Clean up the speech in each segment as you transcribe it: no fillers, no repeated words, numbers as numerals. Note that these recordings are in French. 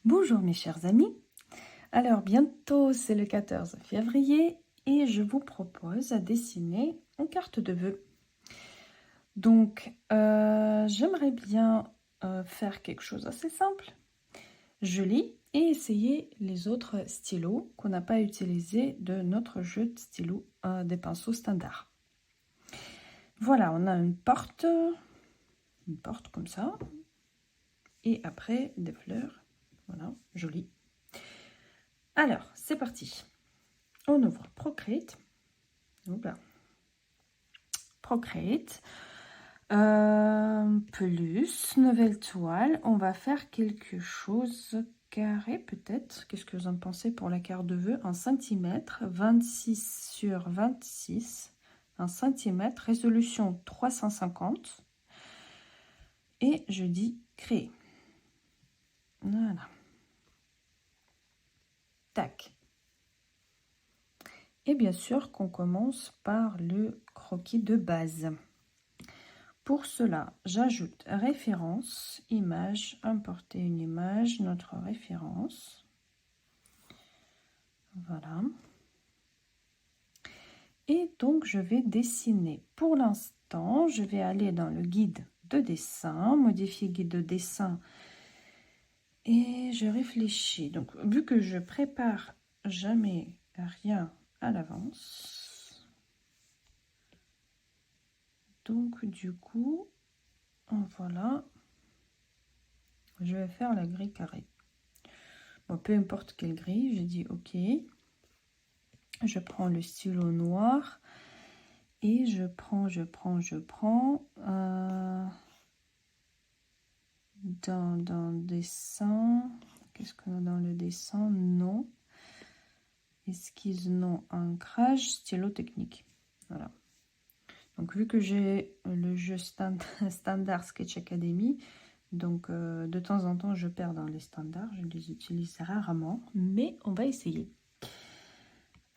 Bonjour mes chers amis, alors bientôt c'est le 14 février et je vous propose à dessiner une carte de vœux. Donc j'aimerais bien faire quelque chose assez simple, joli, et essayer les autres stylos qu'on n'a pas utilisés de notre jeu de stylos des pinceaux standards. Voilà, on a une porte comme ça, et après des fleurs, voilà, joli. Alors, c'est parti. On ouvre Procreate. Oula. Procreate. Plus, nouvelle toile. On va faire quelque chose carré peut-être. Qu'est-ce que vous en pensez pour la carte de vœux? 1 cm, 26 sur 26. 1 cm, résolution 350. Et je dis créer. Voilà. Tac. Et bien sûr qu'on commence par le croquis de base. Pour cela, j'ajoute référence, image, importer une image, notre référence. Voilà. Et donc, je vais dessiner. Pour l'instant, je vais aller dans le guide de dessin, modifier guide de dessin. Et je réfléchis. Donc, vu que je prépare jamais rien à l'avance, donc du coup, voilà, je vais faire la grille carrée. Bon, peu importe quelle grille, je dis OK. Je prends le stylo noir et je prends dans dessin. Qu'est-ce qu'on a dans le dessin? Non. Esquisse, non. Ancrage, stylo technique. Voilà. Donc, vu que j'ai le jeu standard Sketch Academy, donc de temps en temps, je perds dans les standards. Je les utilise rarement, mais on va essayer.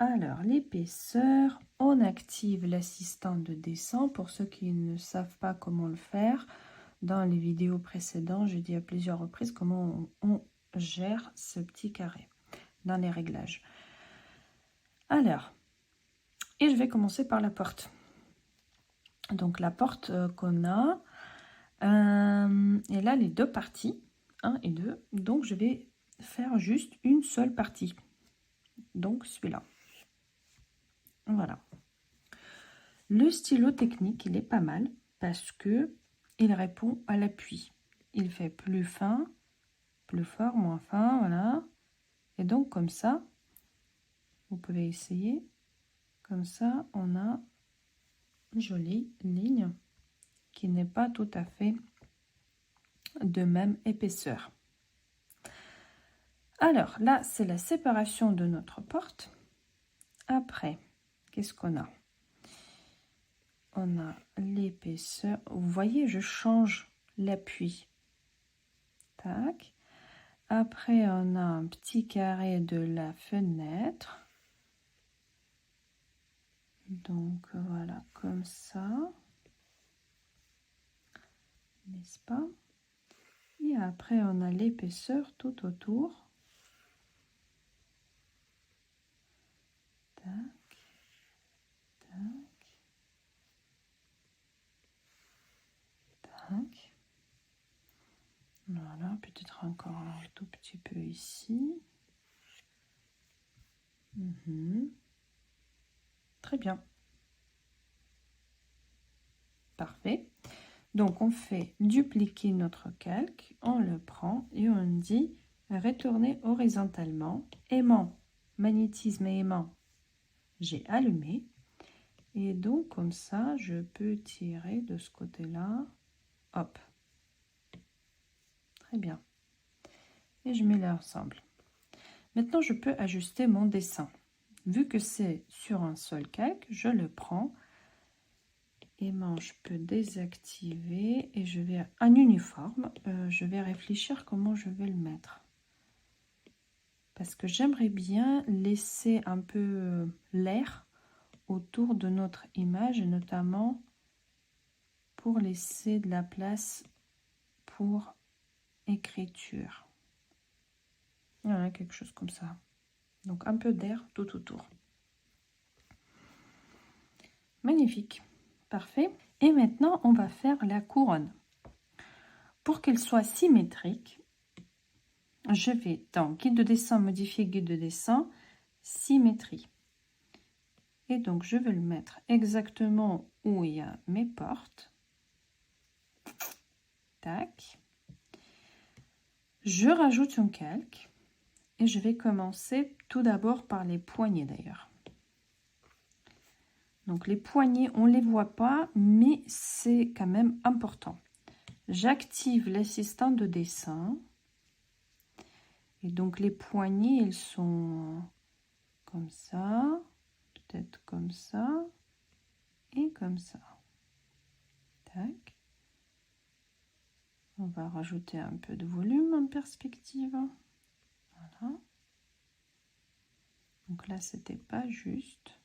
Alors, l'épaisseur, on active l'assistant de dessin. Pour ceux qui ne savent pas comment le faire, dans les vidéos précédentes, je dis à plusieurs reprises comment on gère ce petit carré dans les réglages. Alors, et je vais commencer par la porte. Donc, la porte qu'on a, et là, les deux parties, 1 et 2. Donc, je vais faire juste une seule partie. Donc, celui-là. Voilà. Le stylo technique, il est pas mal parce que il répond à l'appui. Il fait plus fin, plus fort, moins fin, voilà. Et donc, comme ça, vous pouvez essayer. Comme ça, on a une jolie ligne qui n'est pas tout à fait de même épaisseur. Alors, là, c'est la séparation de notre porte. Après, qu'est-ce qu'on a? On a l'épaisseur. Vous voyez, je change l'appui. Tac. Après, on a un petit carré de la fenêtre. Donc, voilà, comme ça. N'est-ce pas? Et après, on a l'épaisseur tout autour. Tac. Tac. Tac. Voilà, peut-être encore un tout petit peu ici. Très bien. Parfait. Donc, on fait dupliquer notre calque, on le prend et on dit retourner horizontalement, aimant, magnétisme et aimant, j'ai allumé. Et donc, comme ça, je peux tirer de ce côté-là. Hop. Très bien. Et je mets là ensemble. Maintenant, je peux ajuster mon dessin. Vu que c'est sur un seul calque, je le prends. Aimant, je peux désactiver et je vais un uniforme. Je vais réfléchir comment je vais le mettre. Parce que j'aimerais bien laisser un peu l'air autour de notre image, et notamment pour laisser de la place pour écriture. Voilà, quelque chose comme ça. Donc un peu d'air tout autour. Magnifique. Parfait. Et maintenant, on va faire la couronne. Pour qu'elle soit symétrique, je vais dans guide de dessin, modifier guide de dessin, symétrie. Et donc, je vais le mettre exactement où il y a mes portes. Tac. Je rajoute un calque. Et je vais commencer tout d'abord par les poignées d'ailleurs. Donc les poignées, on ne les voit pas, mais c'est quand même important. J'active l'assistant de dessin. Et donc les poignées, elles sont comme ça, peut-être comme ça, et comme ça. Tac. On va rajouter un peu de volume en perspective. Voilà. Donc là, c'était pas juste.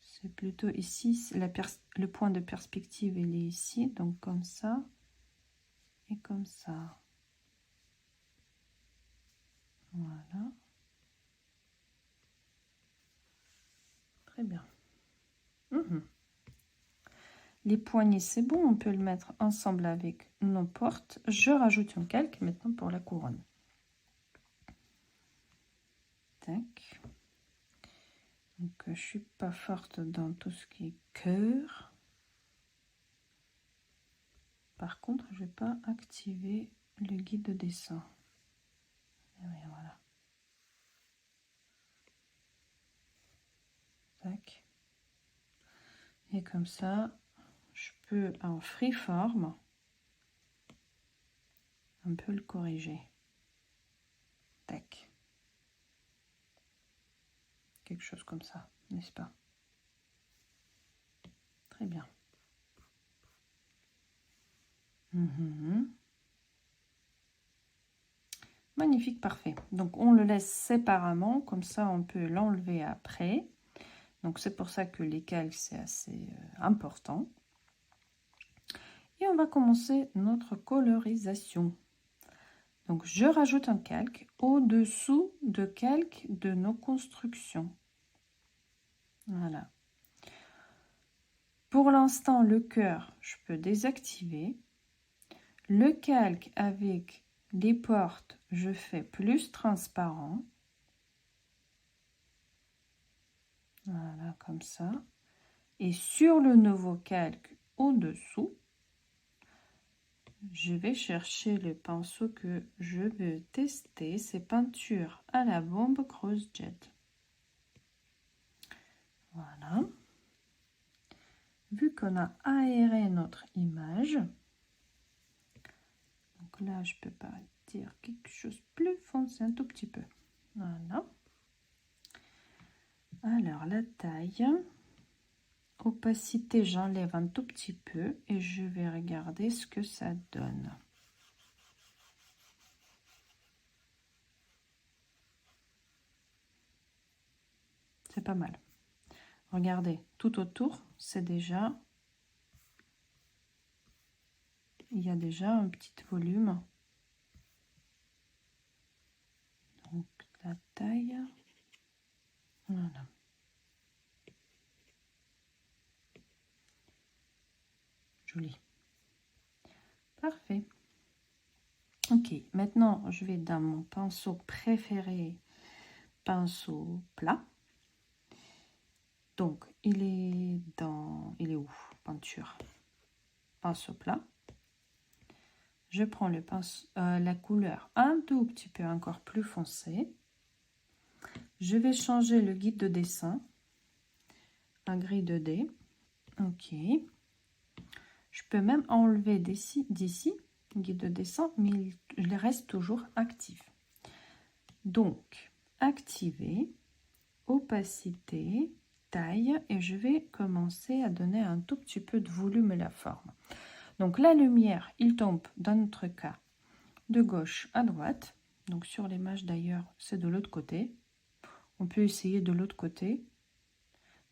C'est plutôt ici, le point de perspective, il est ici, donc comme ça et comme ça. Voilà. Très bien. Les poignées, c'est bon, on peut le mettre ensemble avec nos portes. Je rajoute un calque maintenant pour la couronne. Tac. Donc, je suis pas forte dans tout ce qui est cœur. Par contre, je vais pas activer le guide de dessin. Voilà. Tac. Et comme ça, je peux en freeform un peu le corriger. Tac. Quelque chose comme ça, n'est-ce pas? Très bien. Magnifique, parfait. Donc on le laisse séparément, comme ça on peut l'enlever après. Donc c'est pour ça que les calques c'est assez important. Et on va commencer notre colorisation. Donc je rajoute un calque au-dessous de calque de nos constructions. Voilà. Pour l'instant, le cœur, je peux désactiver. Le calque avec les portes, je fais plus transparent. Voilà, comme ça. Et sur le nouveau calque au-dessous, je vais chercher le pinceau que je veux tester. C'est peinture à la bombe Cross Jet. Voilà. Vu qu'on a aéré notre image, donc là, je peux pas dire quelque chose plus foncé un tout petit peu. Voilà. Alors, la taille, opacité, j'enlève un tout petit peu et je vais regarder ce que ça donne. C'est pas mal. Regardez, tout autour, c'est déjà... Il y a déjà un petit volume. Donc, la taille... Voilà. Joli. Parfait. Ok, maintenant, je vais dans mon pinceau préféré, pinceau plat. Donc, il est où? Peinture. Pinceau plat. Je prends le pinceau, la couleur un tout petit peu encore plus foncée. Je vais changer le guide de dessin à gris 2D. Ok. Je peux même enlever d'ici guide de dessin, mais il reste toujours actif. Donc, activer, opacité, taille, et je vais commencer à donner un tout petit peu de volume à la forme. Donc la lumière, il tombe dans notre cas de gauche à droite. Donc sur l'image d'ailleurs, c'est de l'autre côté. On peut essayer de l'autre côté,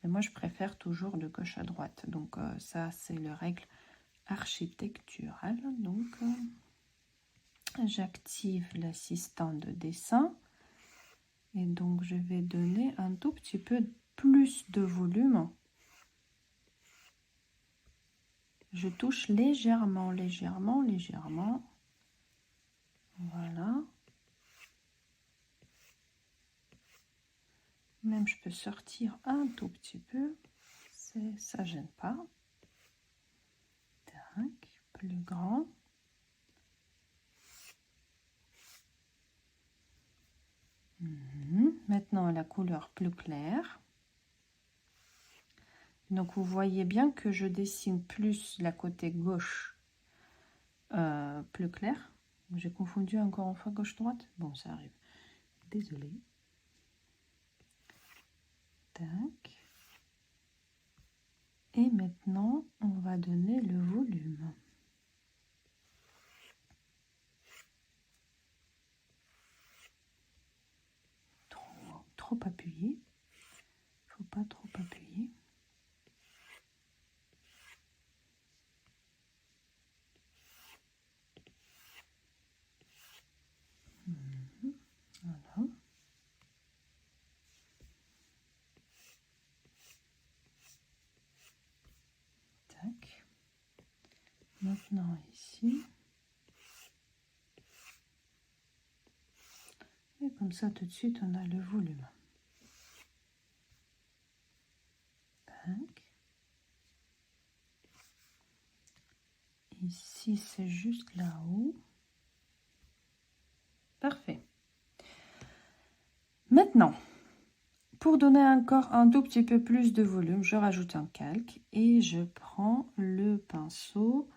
mais moi je préfère toujours de gauche à droite. Donc ça, c'est la règle architecturale. Donc J'active l'assistant de dessin. Et donc, je vais donner un tout petit peu plus de volume. Je touche légèrement, légèrement, légèrement. Voilà. Même je peux sortir un tout petit peu. Ça gêne pas. Tac, plus grand. Maintenant, la couleur plus claire. Donc, vous voyez bien que je dessine plus la côté gauche plus clair. J'ai confondu encore une fois gauche-droite. Bon, ça arrive. Désolée. Tac. Et maintenant, on va donner le volume. Trop appuyé. Faut pas trop appuyer. Voilà. Tac. Maintenant ici. Et comme ça, tout de suite, on a le volume. Tac. Ici, c'est juste là-haut. Parfait. Maintenant, pour donner encore un tout petit peu plus de volume, je rajoute un calque et je prends le pinceau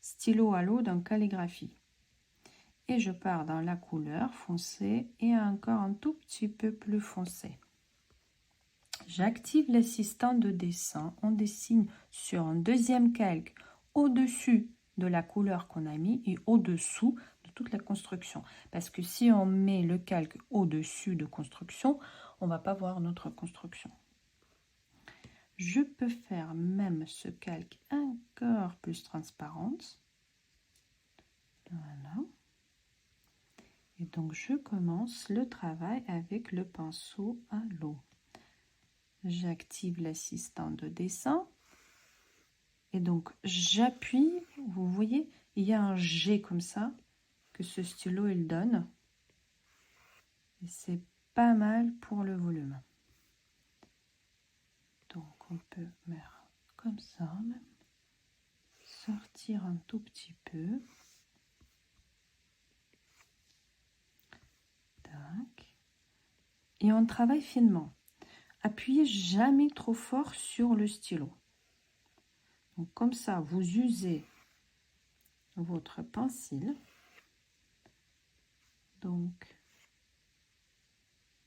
stylo à l'eau dans calligraphie. Et je pars dans la couleur foncée et encore un tout petit peu plus foncé. J'active l'assistant de dessin. On dessine sur un deuxième calque au-dessus de la couleur qu'on a mis et au-dessous de toute la construction. Parce que si on met le calque au-dessus de construction, on ne va pas voir notre construction. Je peux faire même ce calque encore plus transparente. Voilà. Et donc, je commence le travail avec le pinceau à l'eau. J'active l'assistant de dessin. Et donc, j'appuie. Vous voyez, il y a un G comme ça que ce stylo, il donne. Et c'est pas mal pour le volume. Donc, on peut mettre comme ça, même. Sortir un tout petit peu. Tac. Et on travaille finement. Appuyez jamais trop fort sur le stylo. Donc comme ça, vous usez votre pinceau. Donc,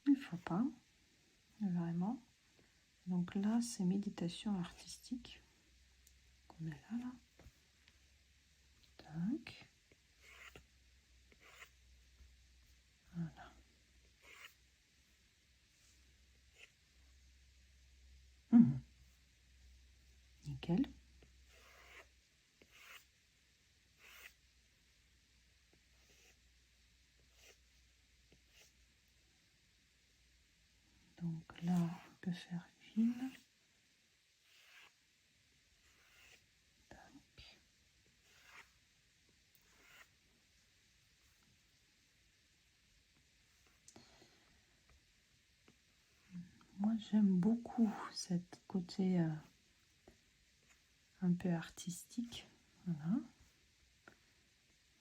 il ne faut pas, vraiment. Donc là, c'est méditation artistique. On est là, là. Tac. Voilà. Nickel. Donc là, on peut faire une. Tac. Moi, j'aime beaucoup cette côté un peu artistique. Voilà.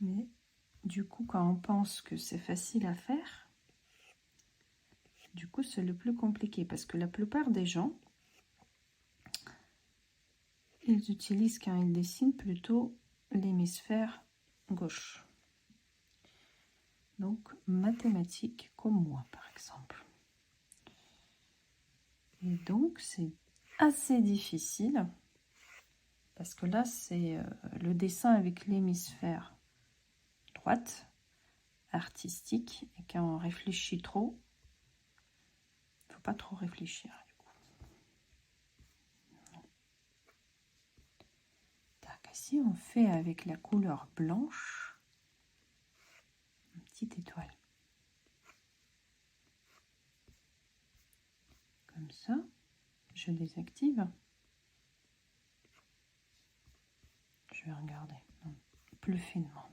Mais du coup, quand on pense que c'est facile à faire, du coup, c'est le plus compliqué parce que la plupart des gens, ils utilisent quand ils dessinent plutôt l'hémisphère gauche. Donc, mathématiques comme moi, par exemple. Et donc, c'est assez difficile parce que là, c'est le dessin avec l'hémisphère droite, artistique. Et quand on réfléchit trop, il ne faut pas trop réfléchir. Si on fait avec la couleur blanche, petite étoile. Comme ça, je désactive. Je vais regarder non, plus finement.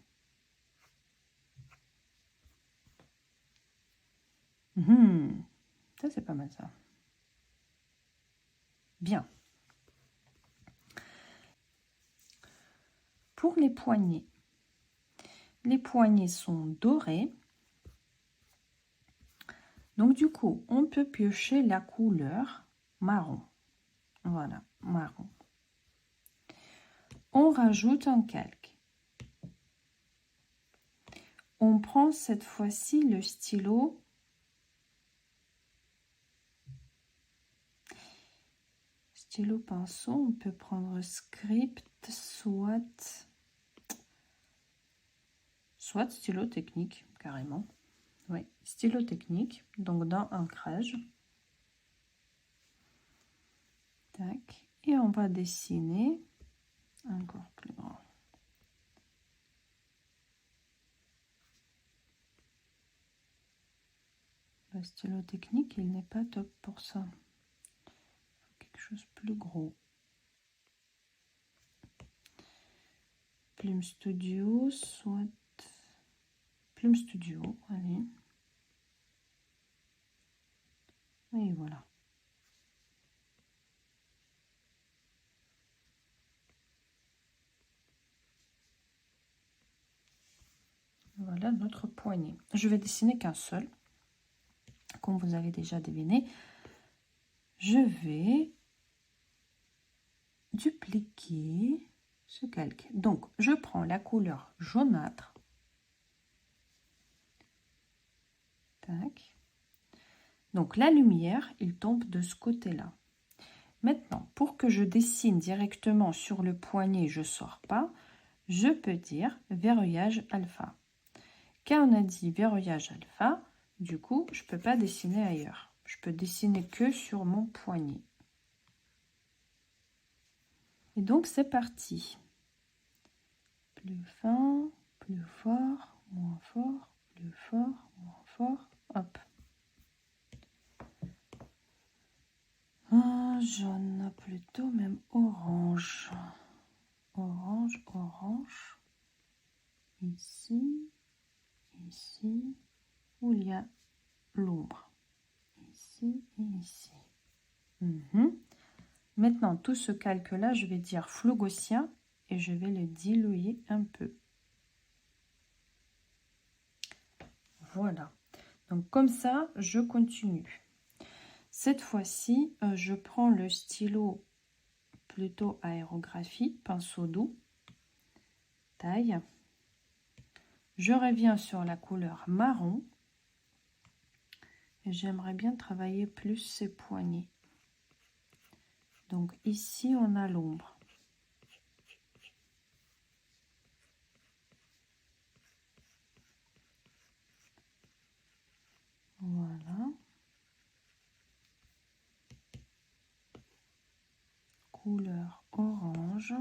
Ça, c'est pas mal ça. Bien. Pour les poignets sont dorés. Donc, du coup, on peut piocher la couleur marron. Voilà, marron. On rajoute un calque. On prend cette fois-ci le stylo pinceau. On peut prendre script, soit stylo technique, carrément. Oui, stylo technique, donc dans ancrage. Tac. Et on va dessiner encore plus grand. Le stylo technique, il n'est pas top pour ça. Il faut quelque chose de plus gros. Plume Studio, soit Plume Studio, allez. Et voilà. Voilà notre poignet. Je vais dessiner qu'un seul. Comme vous avez déjà deviné, je vais dupliquer ce calque. Donc, je prends la couleur jaunâtre. Tac. Donc, la lumière, il tombe de ce côté-là. Maintenant, pour que je dessine directement sur le poignet, je ne sors pas, je peux dire verrouillage alpha. Quand on a dit verrouillage alpha, du coup, je ne peux pas dessiner ailleurs. Je peux dessiner que sur mon poignet. Et donc, c'est parti. Plus fin, plus fort, moins fort, plus fort, moins fort. Hop. Un jaune plutôt, même orange. Orange, orange. Ici, ici, où il y a l'ombre. Ici et ici. Maintenant, tout ce calque-là, je vais dire flou gaussien et je vais le diluer un peu. Voilà. Donc, comme ça, je continue. Cette fois-ci, je prends le stylo plutôt aérographie, pinceau doux, taille. Je reviens sur la couleur marron. Et j'aimerais bien travailler plus ces poignets. Donc ici, on a l'ombre. Voilà. Couleur orange.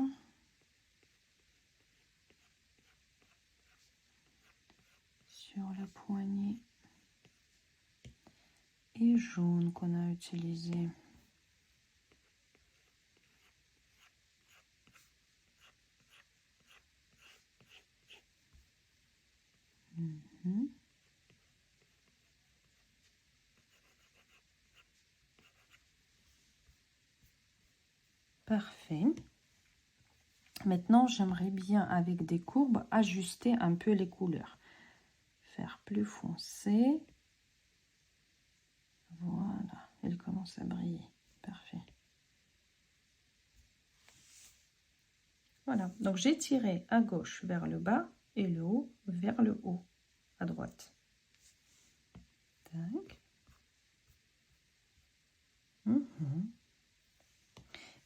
Sur le poignet. Et jaune qu'on a utilisé. Parfait. Maintenant, j'aimerais bien, avec des courbes, ajuster un peu les couleurs. Faire plus foncé. Voilà, elle commence à briller. Parfait. Voilà, donc j'ai tiré à gauche vers le bas et le haut vers le haut, à droite. Tac.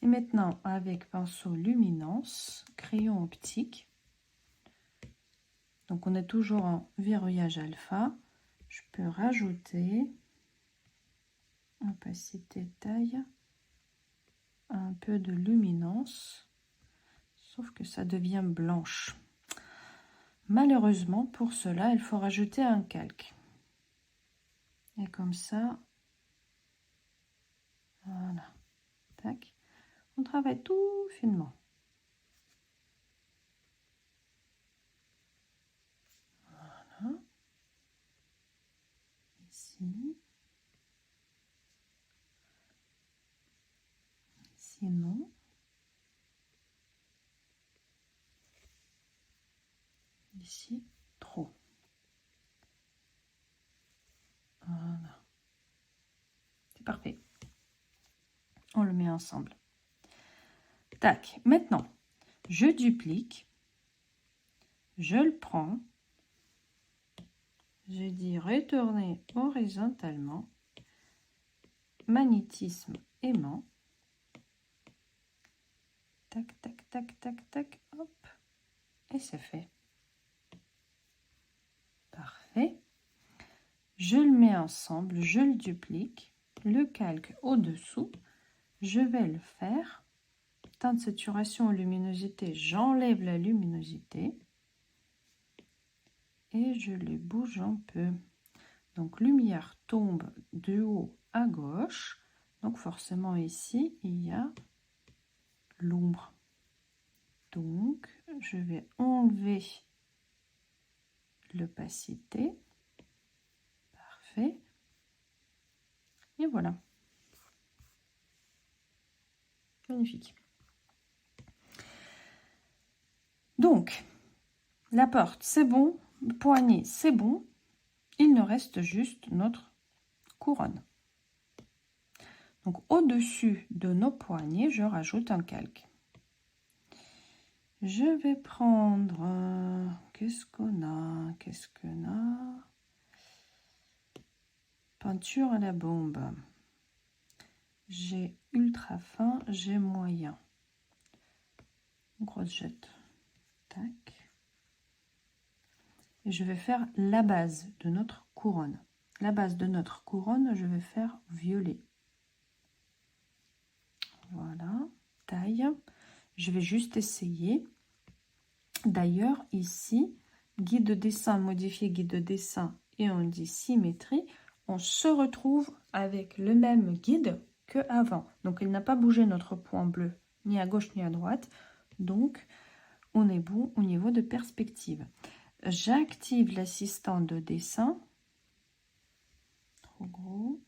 Et maintenant, avec pinceau luminance, crayon optique, donc on est toujours en verrouillage alpha, je peux rajouter opacité taille, un peu de luminance, sauf que ça devient blanche. Malheureusement, pour cela, il faut rajouter un calque. Et comme ça, voilà. Tac. On travaille tout finement. Voilà. Ici. Ici, non. Ici, trop. Voilà. C'est parfait. On le met ensemble. Tac. Maintenant, je duplique. Je le prends. Je dis retourner horizontalement. Magnétisme aimant. Tac, tac, tac, tac, tac. Hop. Et c'est fait. Parfait. Je le mets ensemble. Je le duplique. Le calque au-dessous. Je vais le faire. Temps de saturation en luminosité, j'enlève la luminosité et je les bouge un peu. Donc lumière tombe de haut à gauche, donc forcément ici il y a l'ombre. Donc je vais enlever l'opacité. Parfait. Et voilà. Magnifique. Donc, la porte, c'est bon. Le poignet, c'est bon. Il nous reste juste notre couronne. Donc, au-dessus de nos poignets, je rajoute un calque. Je vais prendre... qu'est-ce qu'on a? Qu'est-ce qu'on a? Peinture à la bombe. J'ai ultra fin, j'ai moyen. Grosse jette. Tac. Et je vais faire la base de notre couronne. La base de notre couronne, je vais faire violet. Voilà. Taille. Je vais juste essayer. D'ailleurs, ici, guide de dessin, modifier guide de dessin, et on dit symétrie, on se retrouve avec le même guide que avant. Donc, il n'a pas bougé notre point bleu, ni à gauche ni à droite. Donc, on est bon au niveau de perspective. J'active l'assistant de dessin. Trop gros.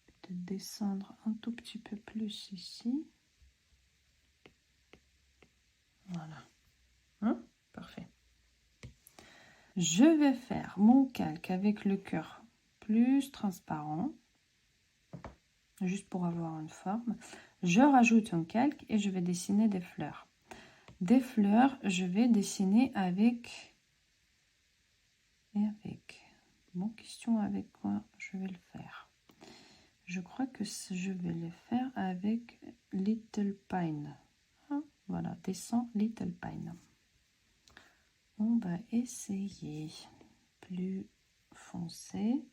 Peut-être descendre un tout petit peu plus ici. Voilà. Hein? Parfait. Je vais faire mon calque avec le cœur plus transparent. Juste pour avoir une forme. Je rajoute un calque et je vais dessiner des fleurs. Des fleurs, je vais dessiner avec... Bon, question avec quoi je vais le faire. Je crois que je vais le faire avec Little Pine. Ah, voilà, descend Little Pine. On va essayer plus foncé.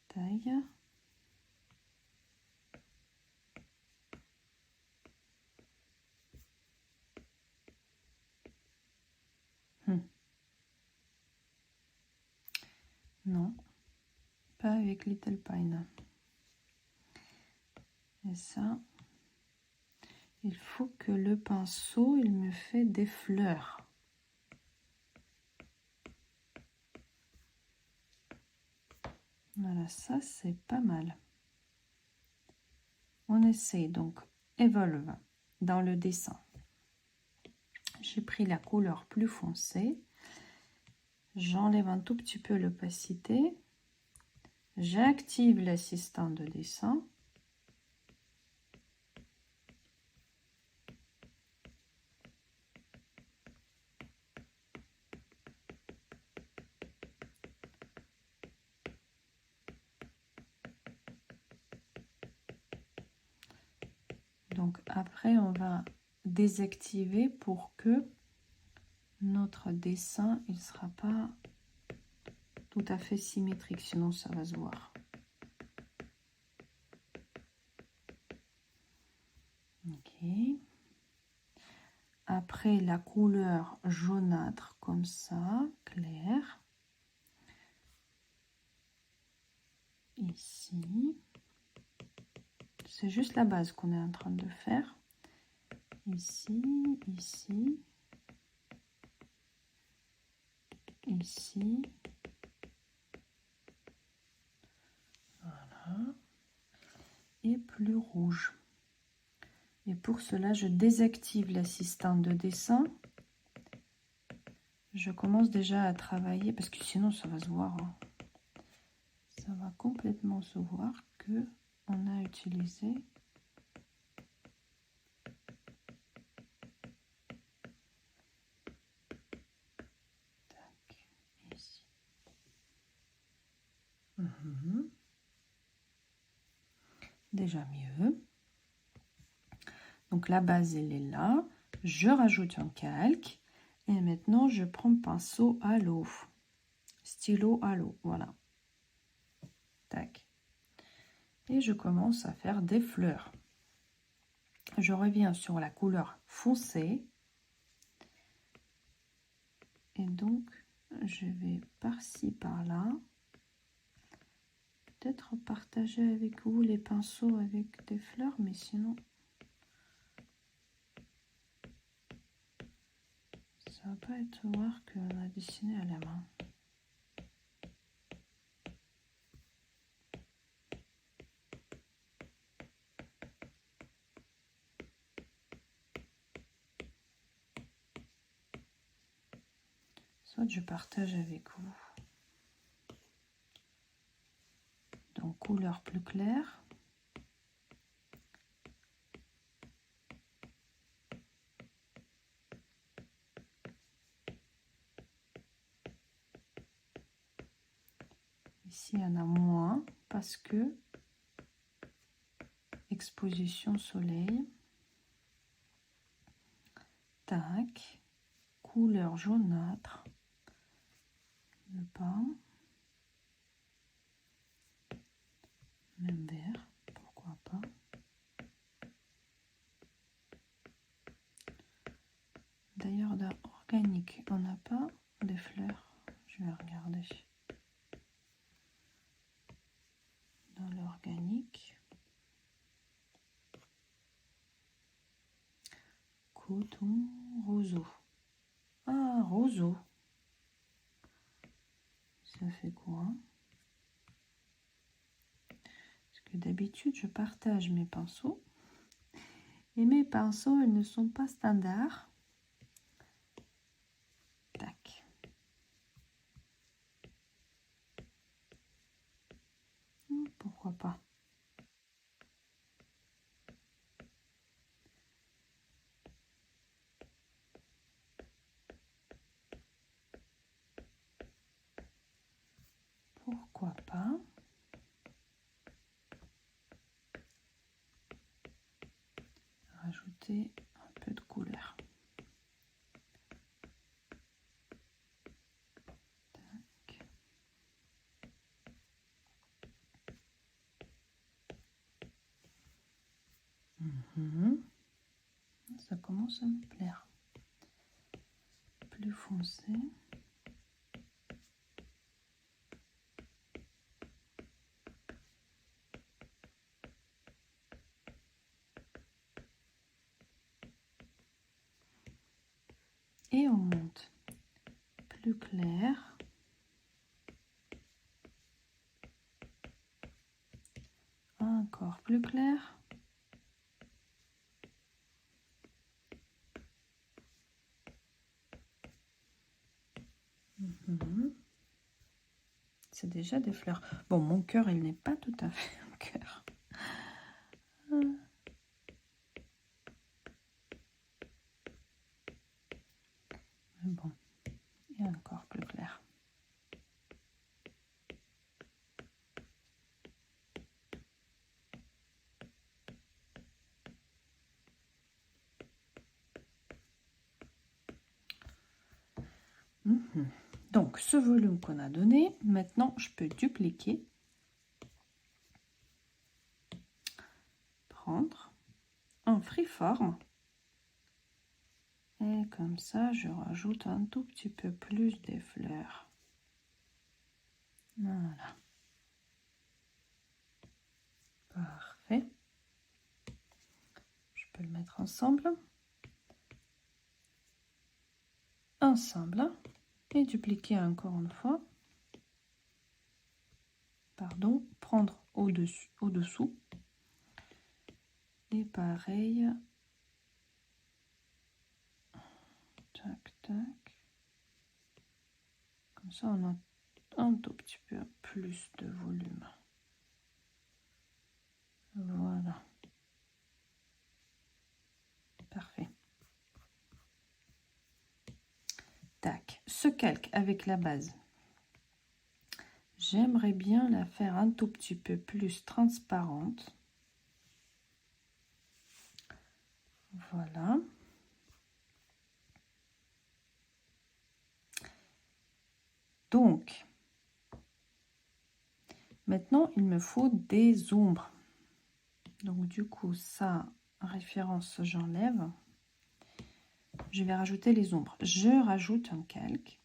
Taille. Non, pas avec Little Pine. Et ça, il faut que le pinceau, il me fait des fleurs. Voilà, ça c'est pas mal. On essaie donc Evolve dans le dessin. J'ai pris la couleur plus foncée. J'enlève un tout petit peu l'opacité. J'active l'assistant de dessin. Donc après, on va désactiver pour que notre dessin, il ne sera pas tout à fait symétrique, sinon ça va se voir. Ok. Après, la couleur jaunâtre comme ça, clair. Ici. C'est juste la base qu'on est en train de faire. Ici, ici. Ici. Voilà. Et plus rouge. Et pour cela, je désactive l'assistant de dessin. Je commence déjà à travailler parce que sinon ça va se voir. Hein. Ça va complètement se voir que on a utilisé tac, ici. Déjà mieux. Donc la base elle est là. Je rajoute un calque et maintenant je prends pinceau à l'eau, stylo à l'eau, voilà. Tac. Et je commence à faire des fleurs. Je reviens sur la couleur foncée. Et donc, je vais par-ci, par-là. Peut-être partager avec vous les pinceaux avec des fleurs, mais sinon, ça va pas être voir qu'on a dessiné à la main. Soit je partage avec vous. Donc, couleur plus claire. Ici, il y en a moins parce que exposition soleil. Tac. Couleur jaunâtre. Le pain. Même vert, pourquoi pas. D'ailleurs, dans organique, on n'a pas des fleurs. Je vais regarder. Dans l'organique. Coton roseau. Ah, roseau. Ça fait quoi? Parce que d'habitude, je partage mes pinceaux. Et mes pinceaux, ils ne sont pas standards. Tac. Pourquoi pas? Pourquoi pas? Rajouter un peu de couleur. Tac. Ça commence à me plaire. Plus foncé. Et on monte. Plus clair. Encore plus clair. C'est déjà des fleurs. Bon, mon cœur, il n'est pas tout à fait un cœur. Mais bon, et encore plus clair. Donc, ce volume qu'on a donné, maintenant, je peux dupliquer, prendre un freeform, et comme ça, je rajoute un tout petit peu plus des fleurs. Voilà. Parfait. Je peux le mettre ensemble. Ensemble. Et dupliquer encore une fois. Pardon, prendre au-dessous. Et pareil. Tac, tac. Comme ça, on a un tout petit peu plus de volume. Voilà. Parfait. Tac. Ce calque avec la base. J'aimerais bien la faire un tout petit peu plus transparente. Voilà. Donc, maintenant, il me faut des ombres. Donc, du coup, ça, référence, j'enlève. Je vais rajouter les ombres. Je rajoute un calque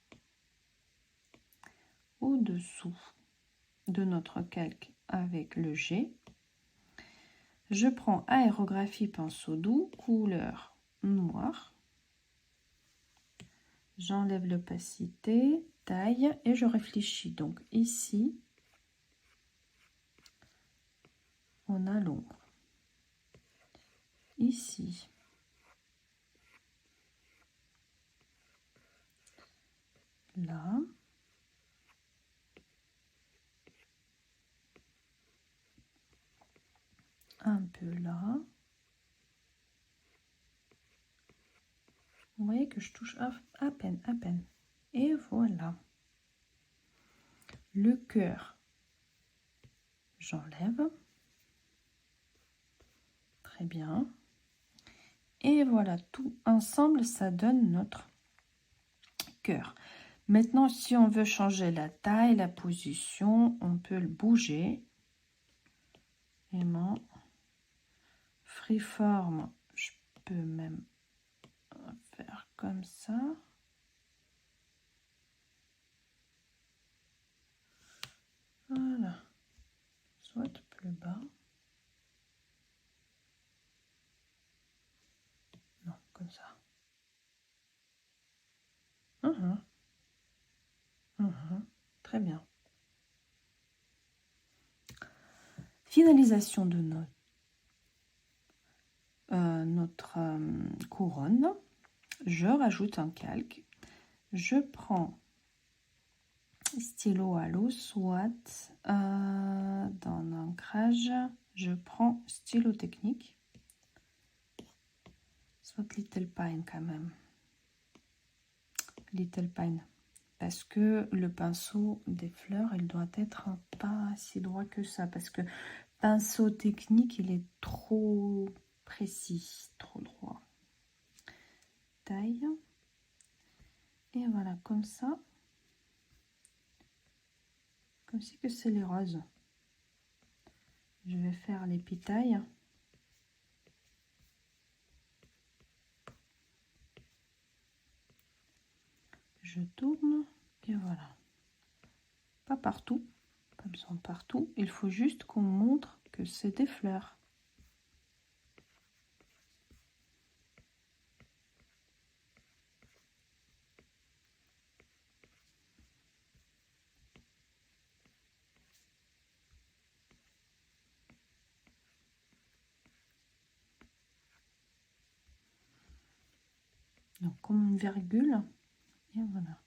au-dessous de notre calque avec le G. Je prends aérographie pinceau doux, couleur noire. J'enlève l'opacité, taille et je réfléchis. Donc ici, on a l'ombre. Ici, là, un peu là. Vous voyez que je touche à peine, à peine. Et voilà. Le cœur, j'enlève. Très bien. Et voilà, tout ensemble, ça donne notre cœur. Maintenant, si on veut changer la taille, la position, on peut le bouger. Aimant. Freeform, je peux même faire comme ça. Voilà. Soit plus bas. Non, comme ça. Très bien. Finalisation de notre couronne. Je rajoute un calque. Je prends stylo à l'eau, soit dans l'ancrage, je prends stylo technique, soit Little Pine quand même. Little Pine. Parce que le pinceau des fleurs, il doit être pas si droit que ça. Parce que pinceau technique, il est trop précis, trop droit. Taille. Et voilà, comme ça. Comme si que c'est les roses. Je vais faire l'épitaille. Je tourne et voilà. Pas partout, pas besoin de partout. Il faut juste qu'on montre que c'est des fleurs. Donc comme une virgule. Et voilà.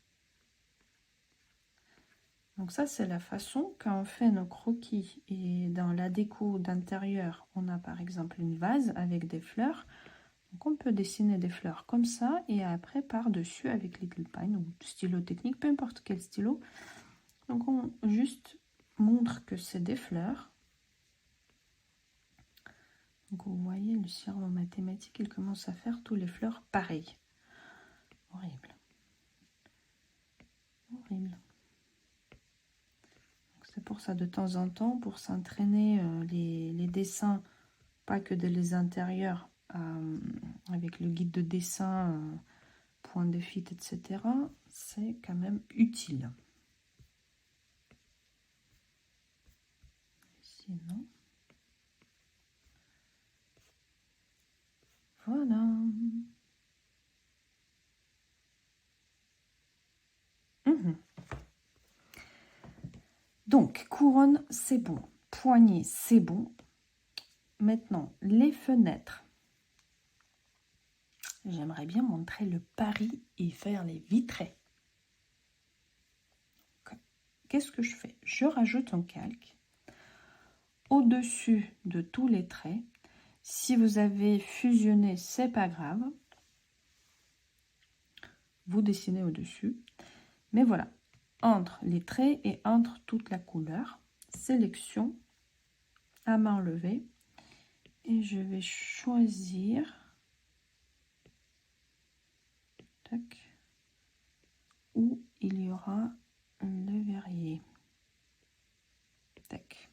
Donc ça, c'est la façon quand on fait nos croquis. Et dans la déco d'intérieur, on a par exemple une vase avec des fleurs. Donc on peut dessiner des fleurs comme ça. Et après, par-dessus avec Little Pine ou stylo technique, peu importe quel stylo. Donc on juste montre que c'est des fleurs. Donc vous voyez, le cerveau mathématique, il commence à faire tous les fleurs pareilles. Horrible. Horrible. C'est pour ça, de temps en temps, pour s'entraîner les dessins, pas que les intérieurs, avec le guide de dessin, point de fuite, etc., c'est quand même utile. Sinon, voilà. Donc, couronne, c'est bon. Poignée, c'est bon. Maintenant, les fenêtres. J'aimerais bien montrer le pari et faire les vitrées. Qu'est-ce que je fais? Je rajoute un calque au-dessus de tous les traits. Si vous avez fusionné, c'est pas grave. Vous dessinez au-dessus. Mais voilà, entre les traits et entre toute la couleur, sélection à main levée. Et je vais choisir où il y aura le verrier. Tac.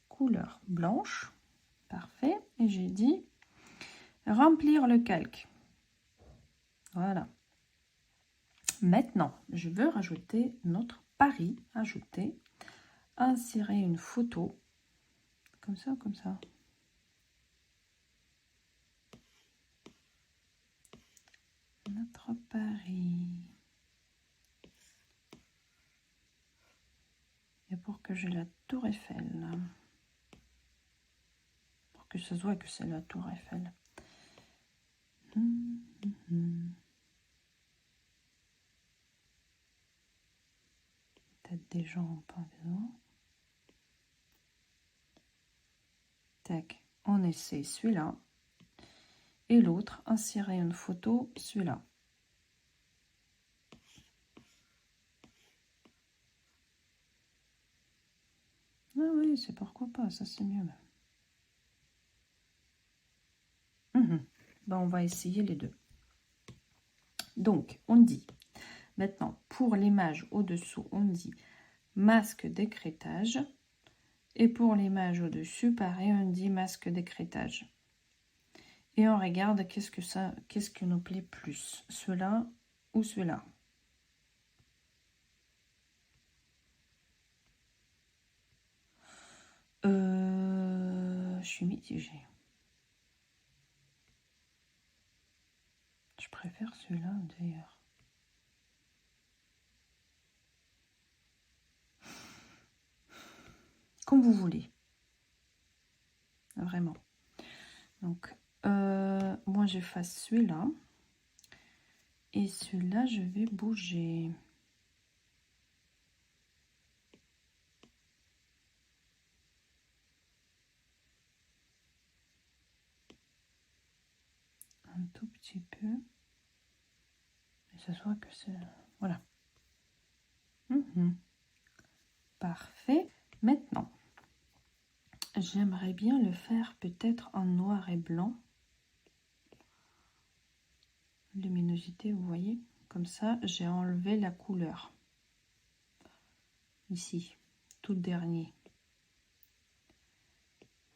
Couleur blanche. Parfait. Et j'ai dit remplir le calque. Voilà. Maintenant, je veux rajouter notre pari. Ajouter. Insérer une photo. Comme ça ou comme ça? Notre pari. Et pour que j'ai la tour Eiffel. Pour que ça se voit que c'est la tour Eiffel. Peut-être des gens en pendaison. Tac, on essaie celui-là. Et l'autre, insérer une photo, celui-là. Ah oui, c'est pourquoi pas, ça c'est mieux. Ben, on va essayer les deux. Donc, on dit, maintenant, pour l'image au-dessous, on dit masque d'écrêtage. Et pour l'image au-dessus, pareil, on dit masque d'écrêtage. Et on regarde qu'est-ce que nous plaît plus, cela ou cela. Je suis mitigée. Je préfère celui-là d'ailleurs. Comme vous voulez. Vraiment. Donc, moi j'efface celui-là. Et celui-là, je vais bouger. Un tout petit peu. Et ça soit que c'est... Voilà. Parfait. Maintenant, j'aimerais bien le faire peut-être en noir et blanc. Luminosité, vous voyez? Comme ça, j'ai enlevé la couleur. Ici, tout dernier.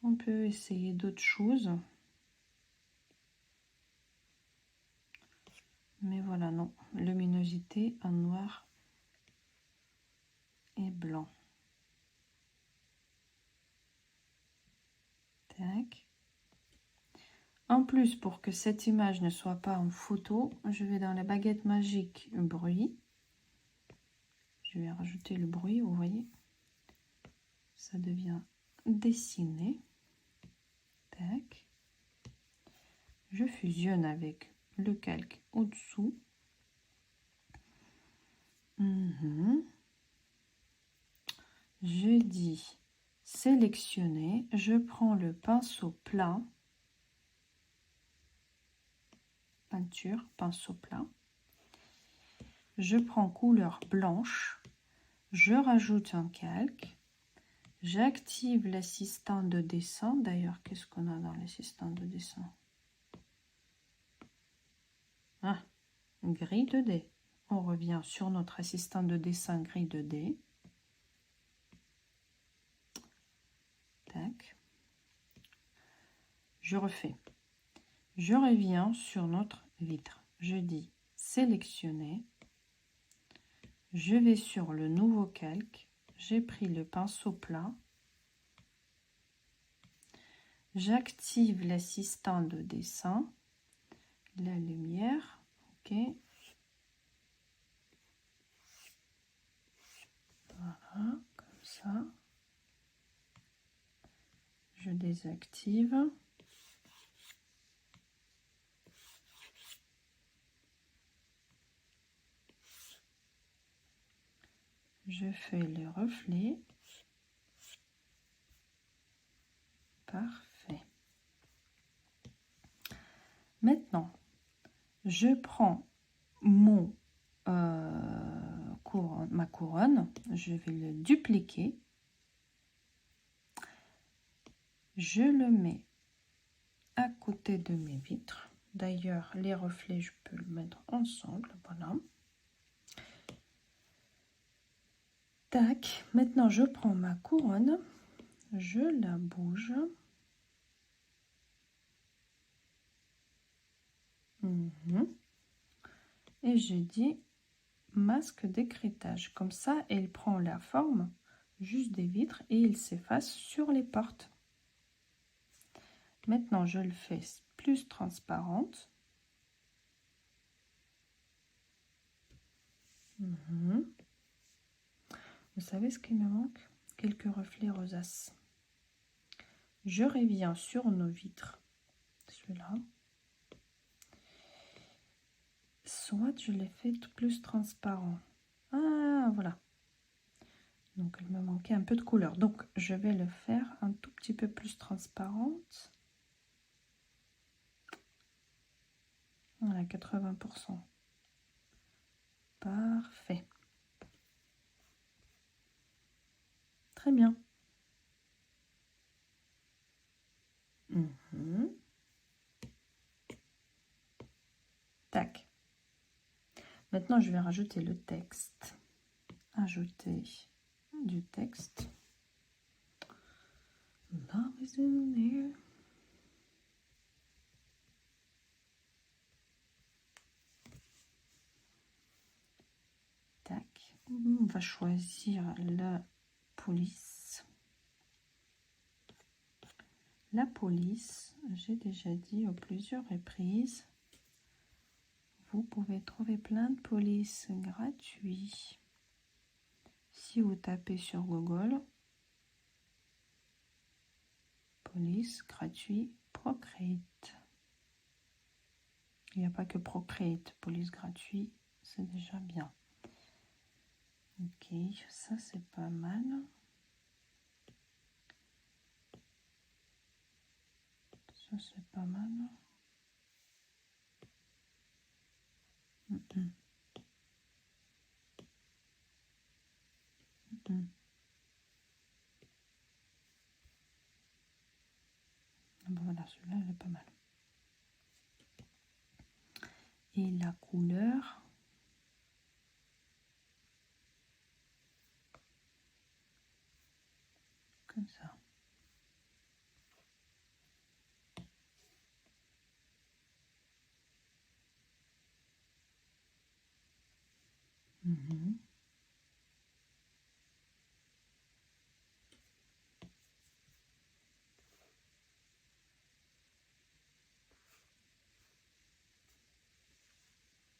On peut essayer d'autres choses. Mais voilà, non. Luminosité en noir et blanc. Tac. En plus, pour que cette image ne soit pas en photo, je vais dans la baguette magique bruit. Je vais rajouter le bruit, vous voyez. Ça devient dessiné. Tac. Je fusionne avec le calque au-dessous. Je dis sélectionner. Je prends le pinceau plat. Peinture, pinceau plat. Je prends couleur blanche. Je rajoute un calque. J'active l'assistant de dessin. D'ailleurs, qu'est-ce qu'on a dans l'assistant de dessin? Ah, grille de dés. On revient sur notre assistant de dessin grille de dés. Tac. Je refais. Je reviens sur notre vitre. Je dis sélectionner. Je vais sur le nouveau calque. J'ai pris le pinceau plat. J'active l'assistant de dessin. La lumière. OK. Voilà, comme ça. Je désactive. Je fais le reflet. Parfait. Maintenant, je prends mon ma couronne, je vais le dupliquer. Je le mets à côté de mes vitres. D'ailleurs, les reflets, je peux le mettre ensemble. Voilà. Tac. Maintenant, je prends ma couronne. Je la bouge. Et je dis masque d'écrêtage. Comme ça, elle prend la forme juste des vitres et il s'efface sur les portes. Maintenant, je le fais plus transparente. Vous savez ce qu'il me manque? Quelques reflets rosaces. Je reviens sur nos vitres. Celui-là. Soit je les fais plus transparent. Ah, voilà. Donc, il me manquait un peu de couleur. Donc, je vais le faire un tout petit peu plus transparente. Voilà, 80%. Parfait. Très bien. Tac. Maintenant, je vais rajouter le texte. Ajouter du texte. Love is in there. Tac. On va choisir la police. La police, j'ai déjà dit à plusieurs reprises, vous pouvez trouver plein de polices gratuits. Si vous tapez sur Google, police gratuit Procreate. Il n'y a pas que Procreate, police gratuit, c'est déjà bien. Ok, ça c'est pas mal. Ça c'est pas mal. Voilà, celui-là il est pas mal. Et la couleur, comme ça.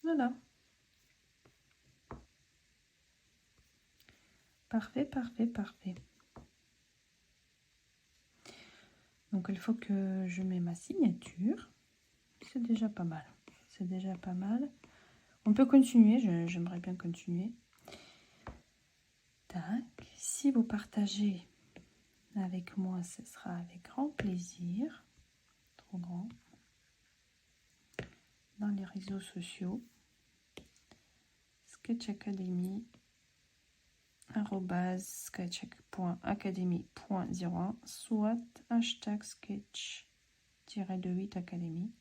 Voilà. Parfait, parfait, parfait. Donc, il faut que je mette ma signature. C'est déjà pas mal. C'est déjà pas mal. On peut continuer. J'aimerais bien continuer. Tac. Si vous partagez avec moi, ce sera avec grand plaisir. Trop grand. Dans les réseaux sociaux. Sketch Academy. @sketch.academy.01 soit hashtag sketch-8 academy.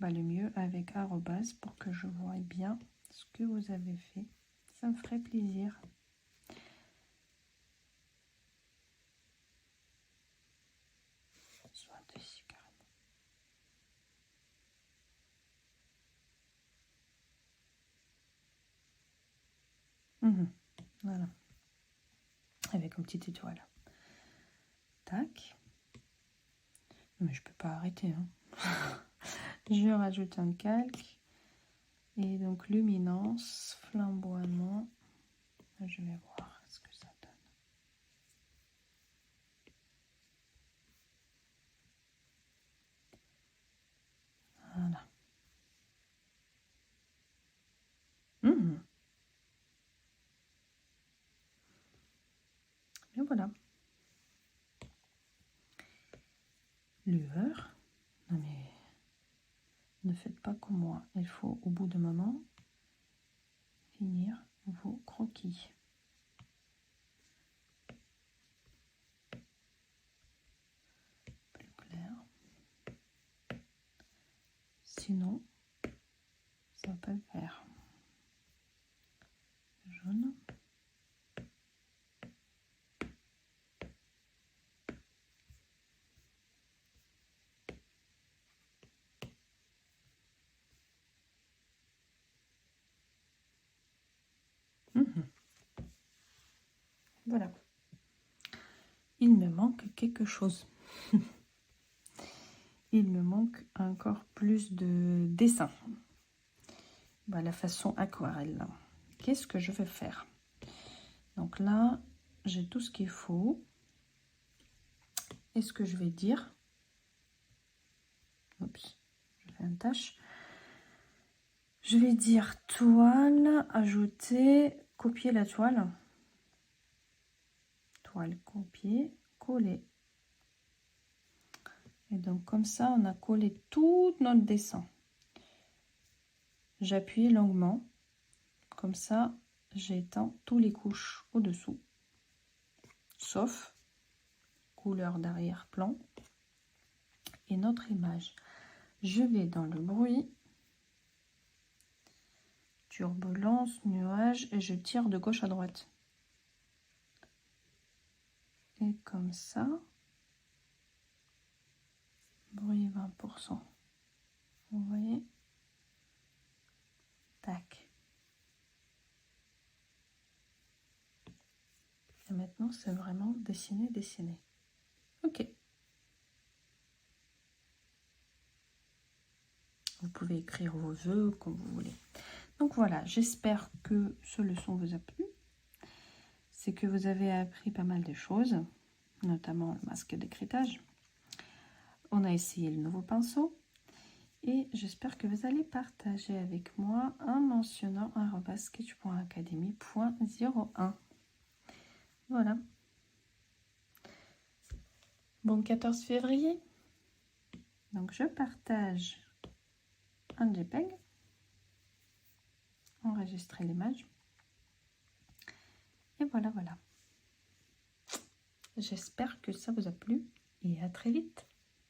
le mieux avec arrobase pour que je voie bien ce que vous avez fait. Ça me ferait plaisir. Soit ici carrément. Voilà. Avec une petite étoile. Tac. Mais je peux pas arrêter. Hein. Je rajoute un calque. Et donc luminance, flamboiement. Je vais voir ce que ça donne. Voilà. Et voilà. Lueur. Non mais ne faites pas comme moi. Il faut au bout d'un moment finir vos croquis. Plus clair. Sinon, ça va pas le faire. Jaune. Voilà. Il me manque quelque chose. Il me manque encore plus de dessin. La façon aquarelle. Qu'est-ce que je vais faire? Donc là, j'ai tout ce qu'il faut. Et ce que je vais dire... Oups, je fais une tâche. Je vais dire toile, ajouter, copier la toile. Toile, copier, coller. Et donc comme ça, on a collé tout notre dessin. J'appuie longuement. Comme ça, j'étends tous les couches au-dessous. Sauf couleur d'arrière-plan. Et notre image. Je vais dans le bruit. Turbulence, nuage. Et je tire de gauche à droite. Et comme ça. Bruit 20%. Vous voyez? Tac. Et maintenant, c'est vraiment dessiner, dessiner. Ok. Vous pouvez écrire vos vœux comme vous voulez. Donc voilà, j'espère que ce leçon vous a plu. C'est que vous avez appris pas mal de choses, notamment le masque d'écritage. On a essayé le nouveau pinceau. Et j'espère que vous allez partager avec moi en mentionnant @sketch.academy.01. Voilà. Bon 14 février. Donc je partage un JPEG. Enregistrer l'image. Et voilà, voilà. J'espère que ça vous a plu et à très vite.